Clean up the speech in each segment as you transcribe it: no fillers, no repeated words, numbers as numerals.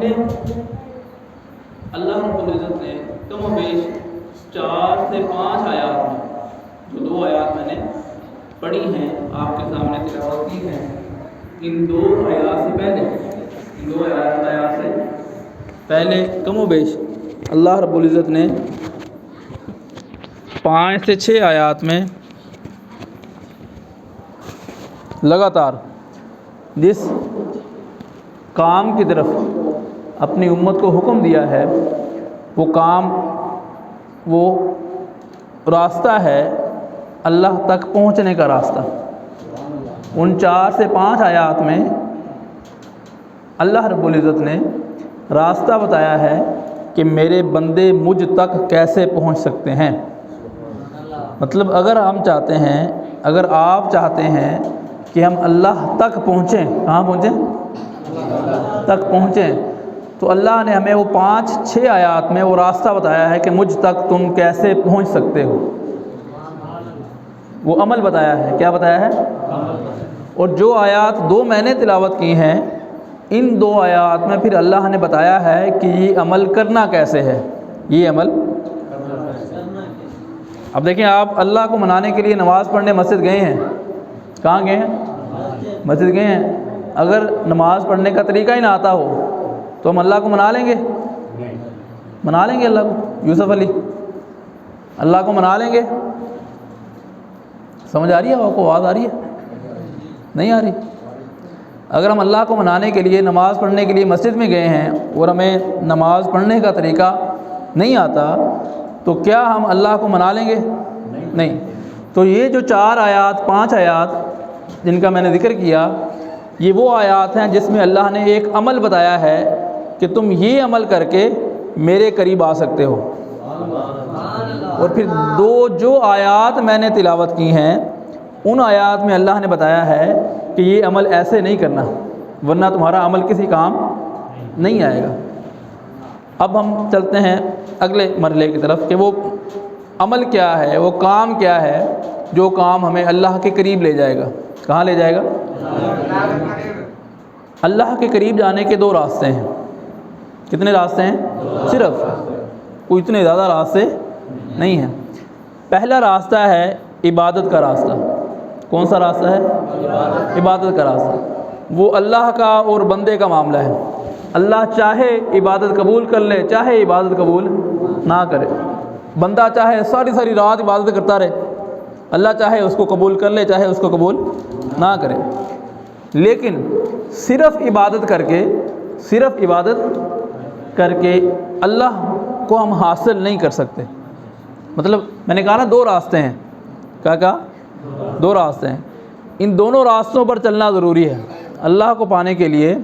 پہلے اللہ رب العزت نے کم و بیش 4 سے 5 آیات میں، جو 2 آیات میں نے پڑھی ہیں آپ کے سامنے تلاوت کی ہیں، ان 2 آیات سے پہلے کم و بیش اللہ رب العزت نے 5 سے 6 آیات میں لگاتار جس کام کی طرف اپنی امت کو حکم دیا ہے، وہ کام، وہ راستہ ہے اللہ تک پہنچنے کا راستہ۔ ان 4 سے 5 آیات میں اللہ رب العزت نے راستہ بتایا ہے کہ میرے بندے مجھ تک کیسے پہنچ سکتے ہیں۔ مطلب اگر ہم چاہتے ہیں، اگر آپ چاہتے ہیں کہ ہم اللہ تک پہنچیں، کہاں پہنچیں؟ تک پہنچیں، تو اللہ نے ہمیں وہ 5-6 آیات میں وہ راستہ بتایا ہے کہ مجھ تک تم کیسے پہنچ سکتے ہو۔ وہ عمل بتایا ہے، کیا بتایا ہے؟ اور جو آیات 2 میں نے تلاوت کی ہیں، ان 2 آیات میں پھر اللہ نے بتایا ہے کہ یہ عمل کرنا کیسے ہے۔ یہ عمل، اب دیکھیں، آپ اللہ کو منانے کے لیے نماز پڑھنے مسجد گئے ہیں، کہاں گئے ہیں؟ مسجد گئے ہیں۔ اگر نماز پڑھنے کا طریقہ ہی نہ آتا ہو تو ہم اللہ کو منا لیں گے؟ منا لیں گے اللہ کو؟ یوسف علی اللہ کو منا لیں گے؟ سمجھ آ رہی ہے آپ کو؟ آواز آ رہی ہے؟ نہیں آ رہی؟ اگر ہم اللہ کو منانے کے لیے نماز پڑھنے کے لیے مسجد میں گئے ہیں اور ہمیں نماز پڑھنے کا طریقہ نہیں آتا تو کیا ہم اللہ کو منا لیں گے؟ نہیں۔ تو یہ جو 4 آیات 5 آیات جن کا میں نے ذکر کیا، یہ وہ آیات ہیں جس میں اللہ نے ایک عمل بتایا ہے کہ تم یہ عمل کر کے میرے قریب آ سکتے ہو۔ اور پھر 2 جو آیات میں نے تلاوت کی ہیں، ان آیات میں اللہ نے بتایا ہے کہ یہ عمل ایسے نہیں کرنا، ورنہ تمہارا عمل کسی کام نہیں آئے گا۔ اب ہم چلتے ہیں اگلے مرحلے کی طرف کہ وہ عمل کیا ہے، وہ کام کیا ہے جو کام ہمیں اللہ کے قریب لے جائے گا۔ کہاں لے جائے گا؟ اللہ کے قریب جانے کے 2 راستے ہیں۔ کتنے راستے ہیں؟ صرف، کوئی اتنے زیادہ راستے نہیں ہیں۔ پہلا راستہ ہے عبادت کا راستہ۔ کون سا راستہ ہے؟ عبادت کا راستہ۔ وہ اللہ کا اور بندے کا معاملہ ہے۔ اللہ چاہے عبادت قبول کر لے، چاہے عبادت قبول نہ کرے۔ بندہ چاہے ساری ساری رات عبادت کرتا رہے، اللہ چاہے اس کو قبول کر لے، چاہے اس کو قبول نہ کرے۔ لیکن صرف عبادت کر کے اللہ کو ہم حاصل نہیں کر سکتے۔ مطلب میں نے کہا نا 2 راستے ہیں، کیا کہا؟ 2 راستے ہیں۔ ان دونوں راستوں پر چلنا ضروری ہے۔ اللہ کو پانے کے لیے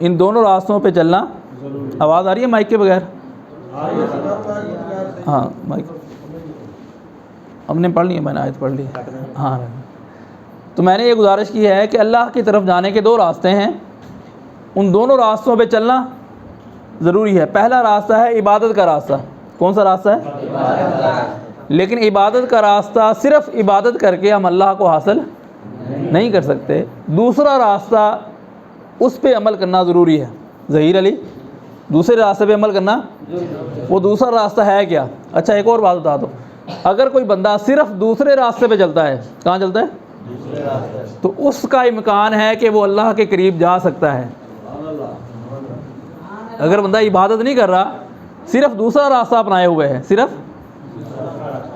ان دونوں راستوں پہ چلنا۔ آواز آ رہی ہے مائک کے بغیر؟ ہاں مائک ہم نے پڑھ لی ہے، میں نے آیت پڑھ لی ہے۔ ہاں، تو میں نے یہ گزارش کی ہے کہ اللہ کی طرف جانے کے 2 راستے ہیں، ان دونوں راستوں پہ چلنا ضروری ہے۔ پہلا راستہ ہے عبادت کا راستہ۔ کون سا راستہ ہے؟ لیکن عبادت کا راستہ صرف عبادت کر کے ہم اللہ کو حاصل نہیں کر سکتے۔ دوسرا راستہ، اس پہ عمل کرنا ضروری ہے۔ ظہیر علی، دوسرے راستے پہ عمل کرنا، وہ دوسرا راستہ ہے کیا؟ اچھا ایک اور بات بتا دو، اگر کوئی بندہ صرف دوسرے راستے پہ چلتا ہے، کہاں چلتا ہے؟ تو اس کا امکان ہے کہ وہ اللہ کے قریب جا سکتا ہے۔ اگر بندہ عبادت نہیں کر رہا، صرف دوسرا راستہ اپنائے ہوئے ہے، صرف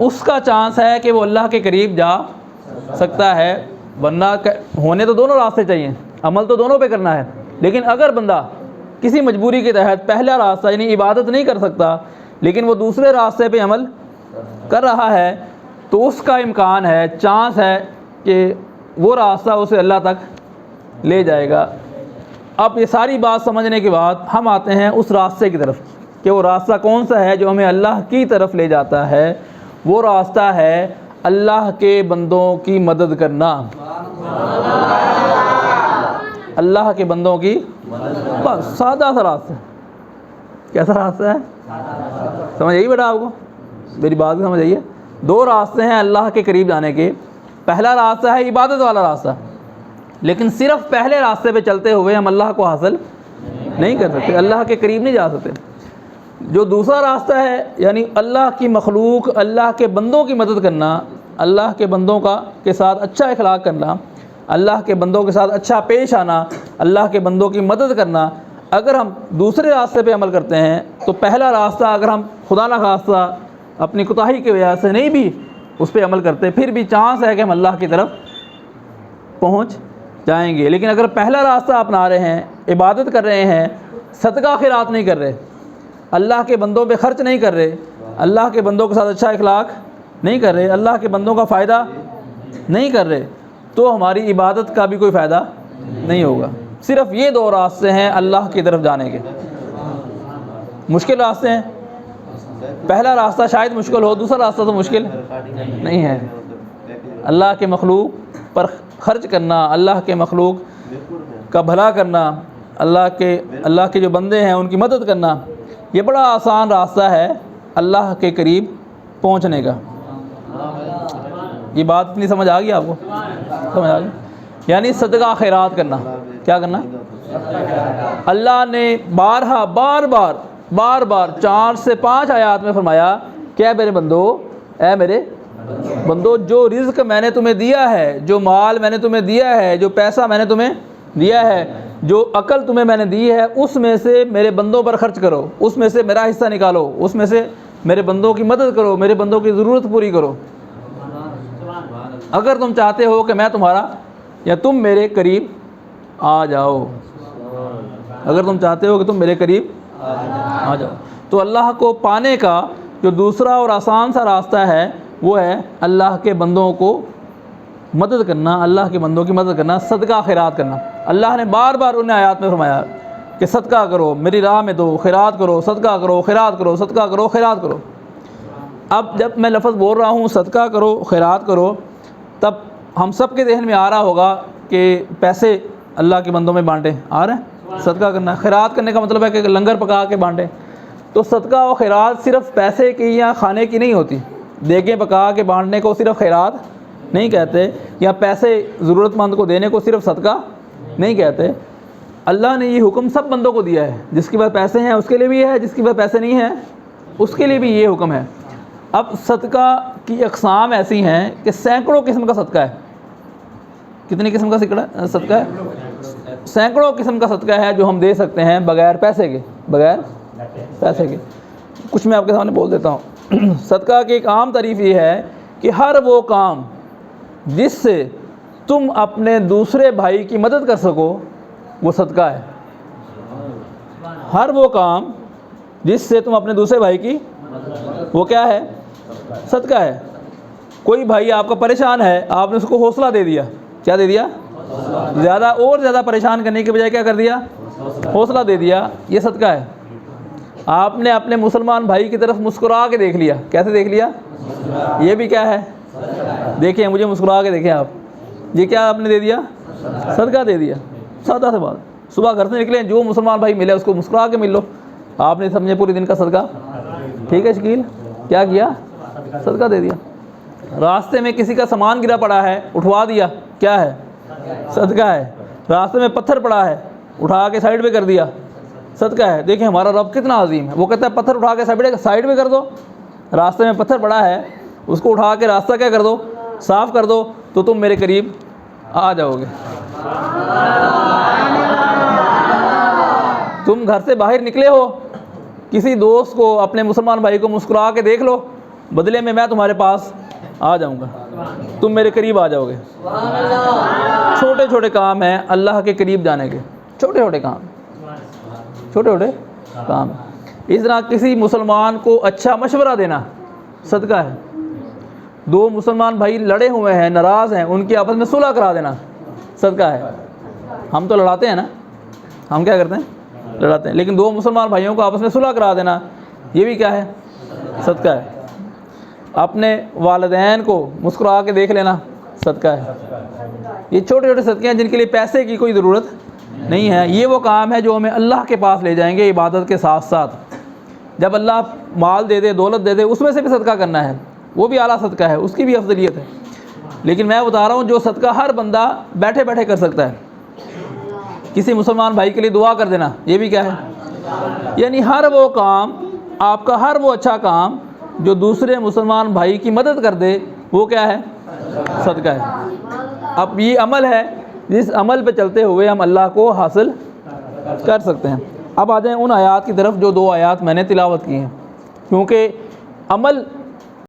اس کا چانس ہے کہ وہ اللہ کے قریب جا سکتا ہے۔ ورنہ ہونے تو دونوں راستے چاہیے، عمل تو دونوں پہ کرنا ہے۔ لیکن اگر بندہ کسی مجبوری کے تحت پہلا راستہ یعنی عبادت نہیں کر سکتا، لیکن وہ دوسرے راستے پہ عمل کر رہا ہے، تو اس کا امکان ہے، چانس ہے کہ وہ راستہ اسے اللہ تک لے جائے گا۔ اب یہ ساری بات سمجھنے کے بعد ہم آتے ہیں اس راستے کی طرف کہ وہ راستہ کون سا ہے جو ہمیں اللہ کی طرف لے جاتا ہے۔ وہ راستہ ہے اللہ کے بندوں کی مدد کرنا۔ اللہ کے بندوں کی بس سادہ سا راستہ۔ کیسا راستہ ہے؟ سمجھ آئی بیٹا آپ کو؟ میری بات سمجھ آئیے۔ 2 راستے ہیں اللہ کے قریب جانے کے۔ پہلا راستہ ہے عبادت والا راستہ، لیکن صرف پہلے راستے پہ چلتے ہوئے ہم اللہ کو حاصل نہیں کر سکتے، اللہ کے قریب نہیں جا سکتے۔ جو دوسرا راستہ ہے یعنی اللہ کی مخلوق، اللہ کے بندوں کی مدد کرنا، اللہ کے بندوں کے ساتھ اچھا اخلاق کرنا، اللہ کے بندوں کے ساتھ اچھا پیش آنا، اللہ کے بندوں کی مدد کرنا، اگر ہم دوسرے راستے پہ عمل کرتے ہیں تو پہلا راستہ اگر ہم خدا نہ خواستہ اپنی کوتاہی کی وجہ سے نہیں بھی اس پہ عمل کرتے، پھر بھی چانس ہے کہ ہم اللہ کی طرف پہنچ جائیں گے۔ لیکن اگر پہلا راستہ اپنا رہے ہیں، عبادت کر رہے ہیں، صدقہ خیرات نہیں کر رہے، اللہ کے بندوں پہ خرچ نہیں کر رہے، اللہ کے بندوں کے ساتھ اچھا اخلاق نہیں کر رہے، اللہ کے بندوں کا فائدہ نہیں کر رہے، تو ہماری عبادت کا بھی کوئی فائدہ نہیں ہوگا۔ صرف یہ دو راستے ہیں اللہ کی طرف جانے کے، مشکل راستے ہیں۔ پہلا راستہ شاید مشکل ہو، دوسرا راستہ تو مشکل نہیں ہے۔ اللہ کے مخلوق پر خرچ کرنا، اللہ کے مخلوق کا بھلا کرنا، اللہ کے جو بندے ہیں ان کی مدد کرنا، یہ بڑا آسان راستہ ہے اللہ کے قریب پہنچنے کا۔ یہ بات اتنی سمجھ آ گئی آپ کو؟ سمجھ آ گئی؟ یعنی صدقہ خیرات کرنا، کیا کرنا؟ اللہ نے بار بار 4 سے 5 آیات میں فرمایا کہ اے میرے بندو، جو رزق میں نے تمہیں دیا ہے، جو مال میں نے تمہیں دیا ہے، جو پیسہ میں نے تمہیں دیا ہے، جو عقل تمہیں میں نے دی ہے، اس میں سے میرے بندوں پر خرچ کرو، اس میں سے میرا حصہ نکالو، اس میں سے میرے بندوں کی مدد کرو، میرے بندوں کی ضرورت پوری کرو، اگر تم چاہتے ہو کہ میں تمہارا یا تم میرے قریب آ جاؤ، اگر تم چاہتے ہو کہ تم میرے قریب آ جاؤ۔ تو اللہ کو پانے کا جو دوسرا اور آسان سا راستہ ہے وہ ہے اللہ کے بندوں کو مدد کرنا، اللہ کے بندوں کی مدد کرنا، صدقہ خیرات کرنا۔ اللہ نے بار بار ان آیات میں فرمایا کہ صدقہ کرو، میری راہ میں دو، خیرات کرو، صدقہ کرو، خیرات کرو، صدقہ کرو، خیرات کرو۔ اب جب میں لفظ بول رہا ہوں صدقہ کرو، خیرات کرو، تب ہم سب کے ذہن میں آ رہا ہوگا کہ پیسے اللہ کے بندوں میں بانٹیں، آ رہے ہیں؟ صدقہ کرنا، خیرات کرنے کا مطلب ہے کہ لنگر پکا کے بانٹیں۔ تو صدقہ و خیرات صرف پیسے کی یا کھانے کی نہیں ہوتی، دیگیں پکا کے بانٹنے کو صرف خیرات نہیں کہتے، یا پیسے ضرورت مند کو دینے کو صرف صدقہ نہیں کہتے۔ اللہ نے یہ حکم سب بندوں کو دیا ہے، جس کے پاس پیسے ہیں اس کے لیے بھی یہ ہے، جس کے پاس پیسے نہیں ہیں اس کے لیے بھی یہ حکم ہے۔ اب صدقہ کی اقسام ایسی ہیں کہ سینکڑوں قسم کا صدقہ ہے۔ کتنی قسم کا صدقہ ہے؟ سینکڑوں قسم کا صدقہ ہے جو ہم دے سکتے ہیں بغیر پیسے کے، بغیر پیسے کے۔ کچھ میں آپ کے سامنے بول دیتا ہوں۔ صدقہ کی ایک عام تعریف یہ ہے کہ ہر وہ کام جس سے تم اپنے دوسرے بھائی کی مدد کر سکو وہ صدقہ ہے۔ ہر وہ کام جس سے تم اپنے دوسرے بھائی کی، وہ کیا ہے؟ صدقہ ہے۔ کوئی بھائی آپ کا پریشان ہے، آپ نے اس کو حوصلہ دے دیا، کیا دے دیا؟ زیادہ پریشان کرنے کے بجائے کیا کر دیا؟ حوصلہ دے دیا، یہ صدقہ ہے۔ آپ نے اپنے مسلمان بھائی کی طرف مسکرا کے دیکھ لیا، کیسے دیکھ لیا؟ یہ بھی کیا ہے؟ دیکھیں مجھے مسکرا کے دیکھیں آپ، یہ کیا آپ نے دے دیا؟ صدقہ دے دیا۔ سادہ سے بات، صبح گھر سے نکلیں جو مسلمان بھائی ملے اس کو مسکرا کے مل لو، آپ نے سمجھے پورے دن کا صدقہ۔ ٹھیک ہے شکیل، کیا کیا؟ صدقہ دے دیا۔ راستے میں کسی کا سامان گرا پڑا ہے، اٹھوا دیا، کیا ہے؟ صدقہ ہے۔ راستے میں پتھر پڑا ہے، اٹھا کے سائڈ پہ کر دیا، صدقہ ہے۔ دیکھیں ہمارا رب کتنا عظیم ہے، وہ کہتا ہے پتھر اٹھا کے سائڈ پہ کر دو، راستے میں پتھر پڑا ہے اس کو اٹھا کے راستہ کیا کر دو؟ صاف کر دو، تو تم میرے قریب آ جاؤ گے۔ تم گھر سے باہر نکلے ہو، کسی دوست کو، اپنے مسلمان بھائی کو مسکرا کے دیکھ لو، بدلے میں میں تمہارے پاس آ جاؤں گا، تم میرے قریب آ جاؤ گے۔ چھوٹے چھوٹے کام ہیں اللہ کے قریب جانے کے، چھوٹے چھوٹے کام۔ اس طرح کسی مسلمان کو اچھا مشورہ دینا صدقہ ہے۔ دو مسلمان بھائی لڑے ہوئے ہیں، ناراض ہیں، ان کی آپس میں صلح کرا دینا صدقہ ہے۔ ہم تو لڑاتے ہیں نا، ہم کیا کرتے ہیں؟ لڑاتے ہیں، لیکن دو مسلمان بھائیوں کو آپس میں صلح کرا دینا یہ بھی کیا ہے؟ صدقہ ہے۔ اپنے والدین کو مسکرا کے دیکھ لینا صدقہ ہے۔ یہ چھوٹے چھوٹے صدقے ہیں جن کے لیے پیسے کی کوئی ضرورت نہیں ہے۔ یہ وہ کام ہے جو ہمیں اللہ کے پاس لے جائیں گے عبادت کے ساتھ ساتھ۔ جب اللہ مال دے دے، دولت دے دے، اس میں سے بھی صدقہ کرنا ہے، وہ بھی اعلیٰ صدقہ ہے، اس کی بھی افضلیت ہے۔ لیکن میں بتا رہا ہوں جو صدقہ ہر بندہ بیٹھے بیٹھے کر سکتا ہے، کسی مسلمان بھائی کے لیے دعا کر دینا، یہ بھی کیا ہے؟ یعنی ہر وہ کام، آپ کا ہر وہ اچھا کام جو دوسرے مسلمان بھائی کی مدد کر دے، وہ کیا ہے؟ صدقہ ہے۔ اب یہ عمل ہے جس عمل پہ چلتے ہوئے ہم اللہ کو حاصل کر سکتے ہیں۔ اب آ جائیں ان آیات کی طرف جو 2 آیات میں نے تلاوت کی ہیں، کیونکہ عمل